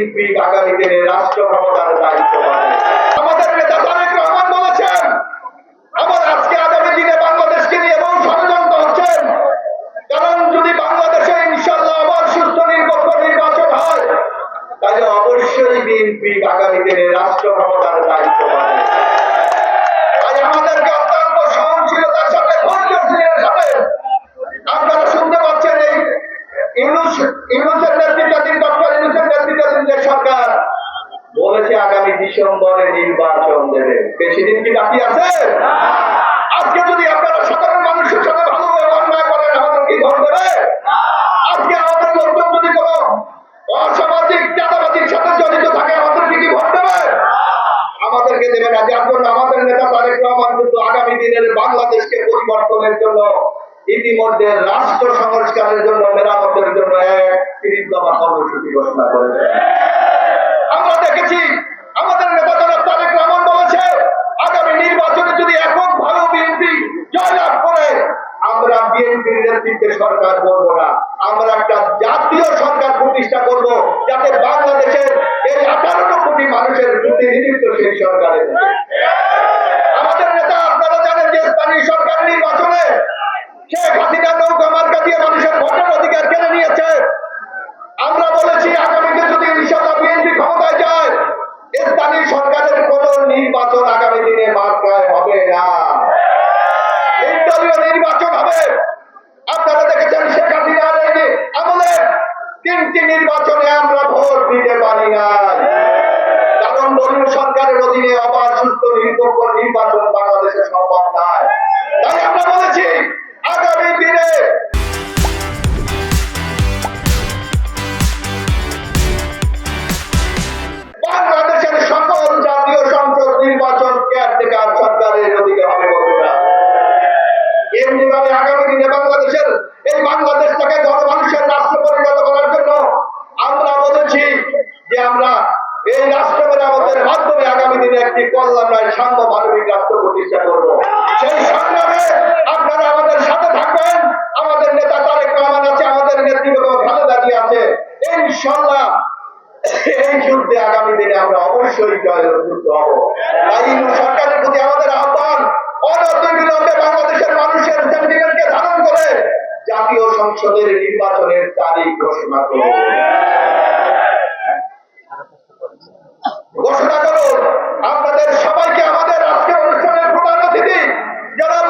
BNP আগামী দিনে রাষ্ট্র ক্ষমতার দায়িত্ব পাবে। আমাদের নেতা তারেক রহমান বলেছেন, আমার আজকে আগামী দিনে বাংলাদেশকে নিয়ে বহু ষড়যন্ত্র হচ্ছেন, কারণ যদি বাংলাদেশে ইনশাআল্লাহ আবার সুস্থ নিরপেক্ষ নির্বাচন হয়, তাহলে অবশ্যই বিএনপি আগামী দিনে রাষ্ট্র ক্ষমতার দায়িত্ব পাবে। তাই আমাদেরকে অত্যন্ত সহনশীলতার সাথে ধৈর্যশীলের সাথে আপনারা শুনতে পাচ্ছেন, এই ইউনূসের নেতৃত্বাধীন ডক্টর ইউনূসের নেতৃত্বাধীন যে সরকার বলেছে আগামী ডিসেম্বরে নির্বাচন দেবে। বেশি দিন কি বাকি আছে? আজকে যদি আপনারা সাধারণ মানুষের সাথে ভালো ব্যবহার না করেন, আমাদের কি ঘর দেবে? আজকে আমাদের লোকজন যদি কোনো অসামাজিক চাঁদাবাজির সাথে জড়িত থাকে, আমাদেরকে কি ভোট দেবে? আমাদেরকে দেবে না। যার জন্য আমাদের নেতা তারেক রহমান কিন্তু আগামী দিনের বাংলাদেশকে পরিবর্তনের জন্য ইতিমধ্যে রাষ্ট্র সংস্কারের জন্য, মেরামতের জন্য এক ৩০ দফা কর্মসূচি ঘোষণা করেছে। আমরা দেখেছি আমাদের নেতা জনাব তারেক রহমান বলেছে, আগামী নির্বাচনে যদি এককভাবে বিএনপি জয়লাভ করে, আমরা বিএনপির নেতৃত্বে সরকার করবো না, আমরা একটা জাতীয় সরকার প্রতিষ্ঠা করব, যাতে বাংলাদেশের এই ১৮ কোটি মানুষের প্রতিনিধিত্ব সেই সরকারে। আমাদের নেতা, আপনারা জানেন যে স্থানীয় সরকার নির্বাচনে শেখ হাসিনা নৌকা মার্কা দিয়ে মানুষের ভোটের অধিকার কেড়ে নিয়েছে। আমরা বলেছি আগামীতে যদি ইনশাআল্লাহ বিএনপি ক্ষমতায় যায়, স্থানীয় সরকারের কোন নির্বাচন আগামী দিনে মার্কায় হবে না, নির্দলীয় নির্বাচন হবে। আপনারা দেখেছেন শেখ হাসিনার আমলে ৩টি নির্বাচনে আমরা ভোট দিতে পারি নাই, কারণ দলীয় সরকারের অধীনে অবাধ সুস্থ নিরপেক্ষ নির্বাচন বাংলাদেশে সম্ভব নয়। তাই আমরা বলেছি আগামী দিনে বাংলাদেশের সকল জাতীয় সংসদ নির্বাচন কেয়ারটেকার সরকারের অধীনে হবে। বন্ধুরা, এমনিভাবে আগামী দিনে বাংলাদেশের এই বাংলাদেশটাকে গণমানুষের রাষ্ট্র পরিণত করার জন্য আমরা বলেছি যে আমরা এই রাষ্ট্র মেরামতের মাধ্যমে আগামী দিনে একটি কল্যাণময় সাম্য মানবিক রাষ্ট্র প্রতিষ্ঠা করব। সেই সংগ্রামে আপনারা আমাদের সাথে থাকবেন। আমাদের নেতা তারেক রহমান আছে, আমাদের নেতৃত্ব খালেদা জিয়া আছে। ইনশাআল্লাহ এই যুদ্ধে আগামী দিনে আমরা অবশ্যই জয়যুক্ত হব। তাই সরকারের প্রতি আমাদের আহ্বান, অনতিবিলম্বে বাংলাদেশের মানুষের সেন্টিমেন্টকে ধারণ করে জাতীয় সংসদের নির্বাচনের তারিখ ঘোষণা করুন। ঘোষণা করুন। আপনাদের সবাইকে আমাদের আজকের অনুষ্ঠানের প্রধান অতিথি জনাব